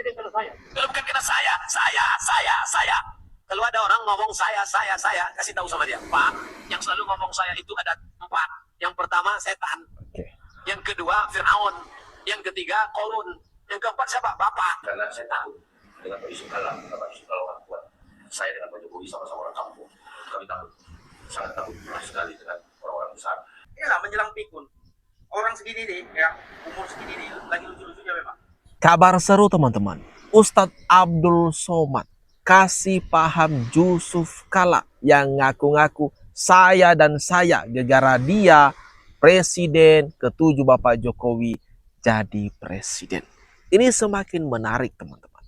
presiden kalau saya. Kalau bukan karena saya. Kalau ada orang ngomong saya, kasih tahu sama dia, Pak, yang selalu ngomong saya itu ada 4. Yang pertama setan, yang kedua Fir'aun, yang ketiga Korun, yang keempat siapa? Bapak. Karena saya takut dengan Pak Yusuf Kalla, Bapak Yusuf Kalla orang kuat. Saya dengan Pak Jokowi sama-sama orang kampung. Kami takut, sangat takut sekali dengan orang-orang besar. Inilah menjelang pikun. Orang segini nih, ya, umur segini nih, lagi lucu-lucunya memang. Kabar seru teman-teman. Ustadz Abdul Somad kasih paham Yusuf Kalla yang ngaku-ngaku saya dan saya gara-gara dia presiden ke-7 Bapak Jokowi jadi presiden. Ini semakin menarik teman-teman.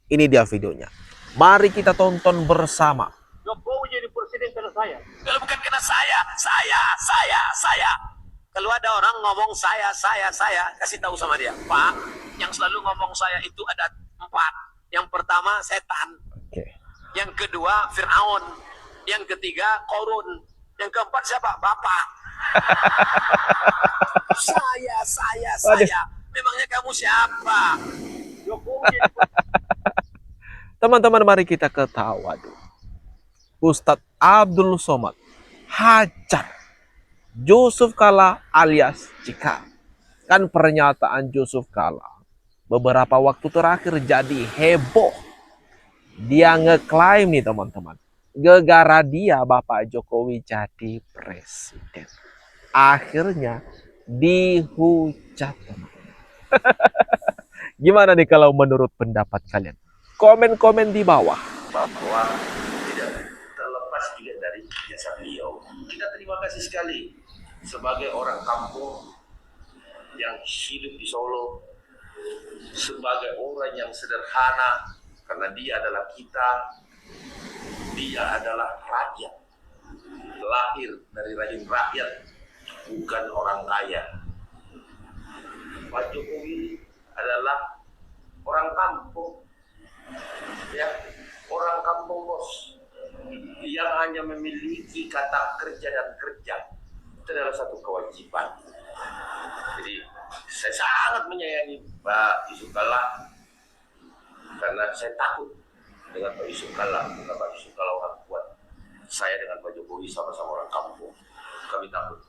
Ini dia videonya. Mari kita tonton bersama. Jokowi jadi presiden karena saya. Kalau bukan karena saya. Kalau ada orang ngomong saya, kasih tahu sama dia, Pak, yang selalu ngomong saya itu ada 4. Yang pertama setan, yang kedua Fir'aun, yang ketiga Korun, yang keempat siapa? Bapak. saya. Memangnya kamu siapa? Jokowi. Teman-teman, mari kita ketawa dulu. Ustadz Abdul Somad hajar Yusuf Kalla alias Cika. Kan pernyataan Yusuf Kalla beberapa waktu terakhir jadi heboh. Dia ngeklaim nih teman-teman, gara-gara dia Bapak Jokowi jadi presiden. Akhirnya dihujat teman-teman. Gimana nih kalau menurut pendapat kalian? Komen-komen di bawah. Bahwa tidak terlepas juga dari jasa beliau. Kita terima kasih sekali sebagai orang kampung yang hidup di Solo, sebagai orang yang sederhana, karena dia adalah kita, dia adalah rakyat, lahir dari rahim rakyat, bukan orang kaya. Pak Jokowi adalah orang kampung, ya, orang kampung bos, yang hanya memiliki kata kerja dan kerja. Itu adalah satu kewajiban. Jadi saya sangat menyayangi Pak Yusuf Kalla, karena saya takut dengan Pak Yusuf Kalla, karena Pak Yusuf Kalla orang kuat. Saya dengan Pak Jokowi sama-sama orang kampung. Kami takut,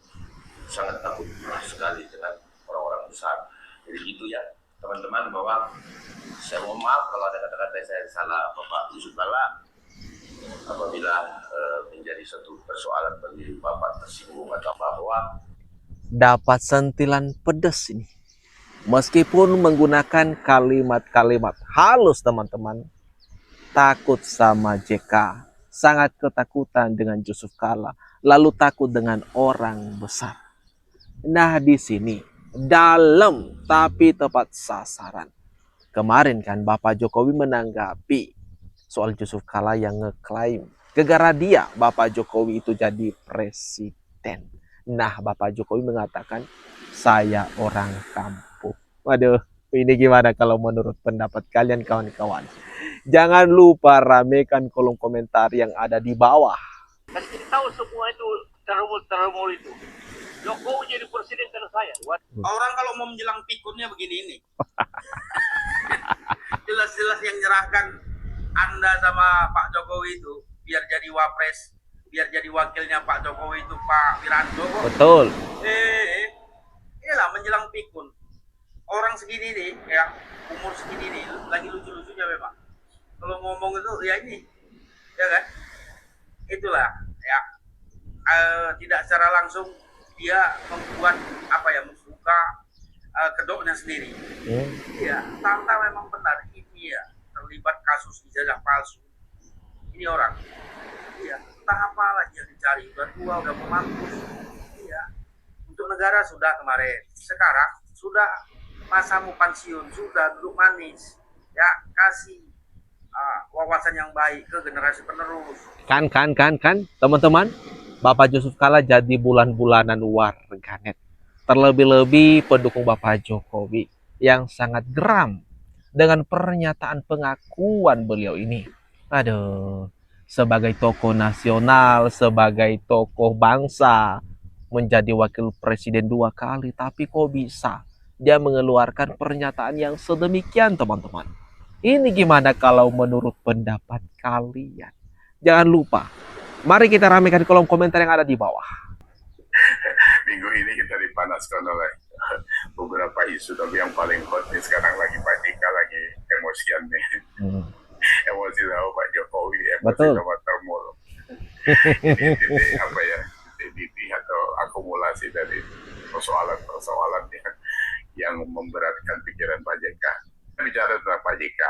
sangat takut sekali dengan orang-orang besar. Jadi gitu ya teman-teman, bahwa saya mohon maaf kalau ada kata-kata saya salah Bapak Yusuf Kalla, apabila menjadi satu persoalan bagi Bapak tersinggung atau bahwa Dapat sentilan pedas ini. Meskipun menggunakan kalimat-kalimat halus teman-teman. Takut sama JK. Sangat ketakutan dengan Yusuf Kalla. Lalu takut dengan orang besar. Nah di sini dalam tapi tepat sasaran. Kemarin kan Bapak Jokowi menanggapi soal Yusuf Kalla yang ngeklaim gara-gara dia Bapak Jokowi itu jadi presiden. Nah Bapak Jokowi mengatakan saya orang kampung. Waduh, ini gimana kalau menurut pendapat kalian kawan-kawan? Jangan lupa ramekan kolom komentar yang ada di bawah. kan kita tahu semua itu terumul itu. Jokowi jadi presiden karena saya. Orang kalau mau menjelang pikunnya begini ini. Jelas-jelas yang nyerahkan Anda sama Pak Jokowi itu biar jadi wapres, biar jadi wakilnya Pak Jokowi itu Pak Wiranto. Betul. Inilah menjelang pikun. Orang segini nih, ya, umur segini nih, lagi lucu-lucunya memang. Kalau ngomong itu ya ini, ya kan? Itulah, ya. Tidak secara langsung dia membuat apa ya, membuka kedoknya sendiri. Iya, Tanta memang benar ini ya terlibat kasus ijazah palsu. Ini orang, iya, entah apa lagi yang dicari. Udah tua, udah mau mampus. Iya, untuk negara sudah kemarin. Sekarang sudah masamu pensiun, sudah duduk manis. Ya, kasih wawasan yang baik ke generasi penerus. Kan, teman-teman. Bapak Yusuf Kalla jadi bulan-bulanan warganet. Terlebih-lebih pendukung Bapak Jokowi yang sangat geram dengan pernyataan pengakuan beliau ini. Aduh, sebagai tokoh nasional, sebagai tokoh bangsa, menjadi wakil presiden 2 kali, tapi kok bisa dia mengeluarkan pernyataan yang sedemikian teman-teman. Ini gimana kalau menurut pendapat kalian? Jangan lupa, mari kita ramaikan di kolom komentar yang ada di bawah. Minggu ini kita dipanaskan oleh beberapa isu, tapi yang paling hot nih sekarang lagi Pak JK lagi emosian nih. Emosi sama Pak Jokowi, emosi Betul. sama Termul. Ini titik apa ya, titik atau akumulasi dari persoalan-persoalan yang memberatkan pikiran Pak JK. Bicara tentang Pak JK,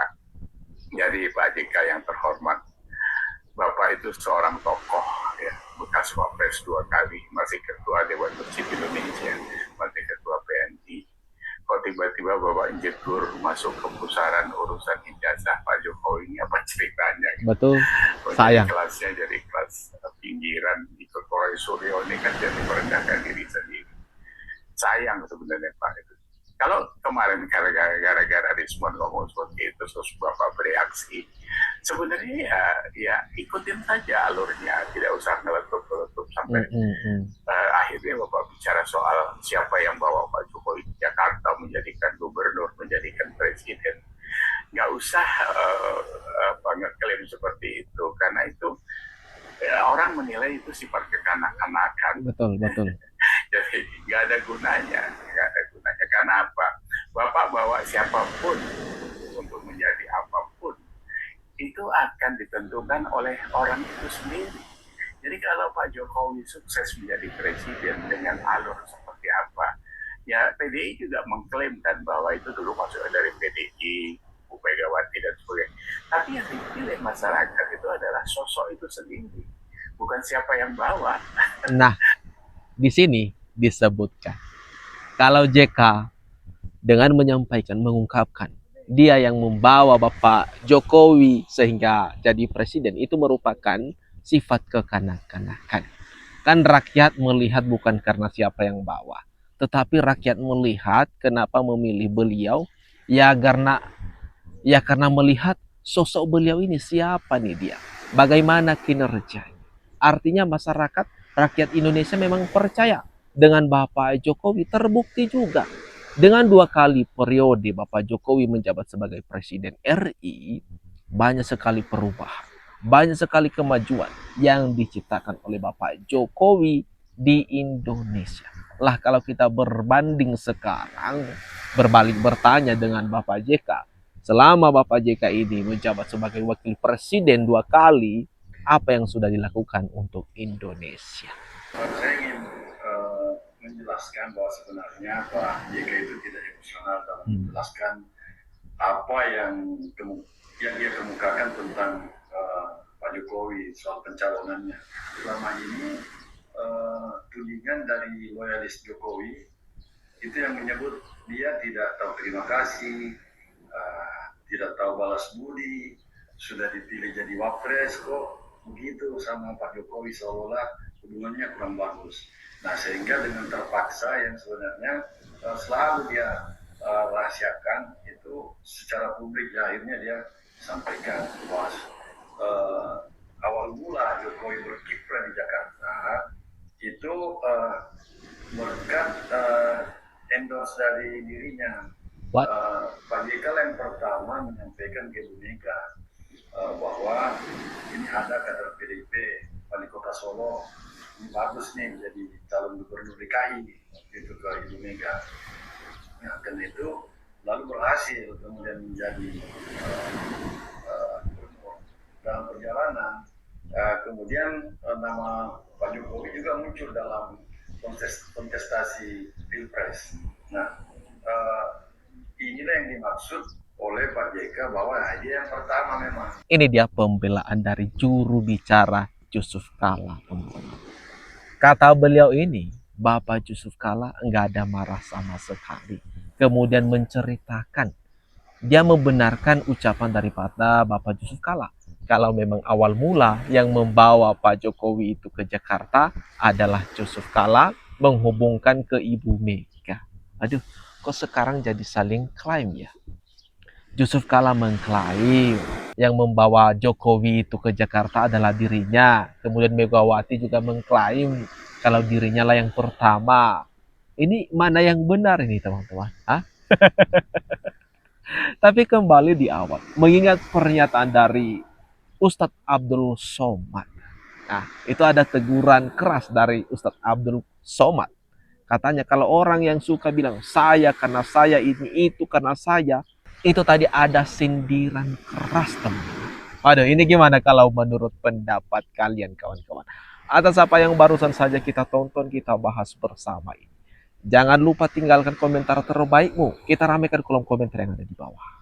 jadi Pak JK yang terhormat, Bapak itu seorang tokoh ya, bekas Wapres 2 kali, masih ketua Dewan Persib Indonesia, masih ketua PNI. Kok tiba-tiba Bapak jegur masuk ke pusaran urusan ijazah Pak Jokowi, ini apa ceritanya? Betul. Kok Sayang. jadi kelasnya jadi kelas pinggiran, ikut Roy Suryo ini kan jadi merendahkan diri sendiri. Sayang sebenarnya Pak itu. Kalau kemarin gara-gara Rismon ngomong seperti itu, terus Bapak bereaksi, sebenarnya ya ikutin saja alurnya, tidak usah ngeletup-ngeletup sampai akhirnya Bapak bicara soal siapa yang bawa Pak Jokowi ke Jakarta, menjadikan gubernur, menjadikan presiden. Nggak usah ngeklaim seperti itu, karena itu orang menilai itu sifat kekanak-kanakan. Betul. Jadi nggak ada gunanya. Karena apa? Bapak bawa siapapun untuk menjadi apapun, itu akan ditentukan oleh orang itu sendiri. Jadi kalau Pak Jokowi sukses menjadi presiden dengan alur seperti apa, ya PDI juga mengklaimkan bahwa itu dulu masuknya dari PDI, Bu Megawati dan sebagainya. Tapi yang dipilih masyarakat itu adalah sosok itu sendiri, bukan siapa yang bawa. Nah, di sini disebutkan kalau JK dengan menyampaikan, mengungkapkan dia yang membawa Bapak Jokowi sehingga jadi presiden, itu merupakan sifat kekanak-kanakan. Kan rakyat melihat bukan karena siapa yang bawa, tetapi rakyat melihat kenapa memilih beliau, ya karena melihat sosok beliau ini, siapa nih dia, bagaimana kinerjanya. Artinya masyarakat, rakyat Indonesia memang percaya dengan Bapak Jokowi. Terbukti juga dengan 2 kali periode Bapak Jokowi menjabat sebagai Presiden RI, banyak sekali perubahan, banyak sekali kemajuan yang diciptakan oleh Bapak Jokowi di Indonesia. Lah kalau kita berbanding sekarang, berbalik bertanya dengan Bapak JK, selama Bapak JK ini menjabat sebagai Wakil Presiden 2 kali, apa yang sudah dilakukan untuk Indonesia? Saya ingin menjelaskan bahwa sebenarnya Pak JK itu tidak emosional dalam menjelaskan apa yang dia kemukakan tentang Pak Jokowi soal pencalonannya. Selama ini tudingan dari loyalis Jokowi itu yang menyebut dia tidak tahu terima kasih, tidak tahu balas budi, sudah dipilih jadi wapres kok begitu sama Pak Jokowi, seolah-olah hubungannya kurang bagus. Nah, sehingga dengan terpaksa yang sebenarnya selalu dia rahasiakan itu secara publik, ya, akhirnya dia sampaikan bahwa awal mula Jokowi berkiprah di Jakarta itu berkat endorse dari dirinya. Pak JK yang pertama menyampaikan ke Bu Mega bahwa ini ada kader PDIP wali kota Solo, ini bagus nih menjadi calon gubernur DKI itu ke Ibu Mega. Nah, karena itu lalu berhasil kemudian menjadi gubernur. Dalam perjalanan kemudian nama Pak Jokowi juga muncul dalam kontestasi Pilpres. Nah, inilah yang dimaksud oleh Pak JK bahwa dia yang pertama memang. Ini dia pembelaan dari juru bicara Yusuf Kala. Kata beliau ini, Bapak Yusuf Kala enggak ada marah sama sekali. Kemudian menceritakan, dia membenarkan ucapan daripada Bapak Yusuf Kala. Kalau memang awal mula yang membawa Pak Jokowi itu ke Jakarta adalah Yusuf Kala menghubungkan ke Ibu Mega. Aduh, kok sekarang jadi saling klaim ya? Yusuf Kala mengklaim yang membawa Jokowi itu ke Jakarta adalah dirinya. Kemudian Megawati juga mengklaim kalau dirinya lah yang pertama. Ini mana yang benar ini teman-teman? Hah? Tapi kembali di awal, mengingat pernyataan dari Ustadz Abdul Somad. Nah, itu ada teguran keras dari Ustadz Abdul Somad. Katanya kalau orang yang suka bilang saya karena saya ini itu karena saya, itu tadi ada sindiran keras teman. Waduh, ini gimana kalau menurut pendapat kalian kawan-kawan? Atas apa yang barusan saja kita tonton, kita bahas bersama ini. Jangan lupa tinggalkan komentar terbaikmu. Kita ramaikan kolom komentar yang ada di bawah.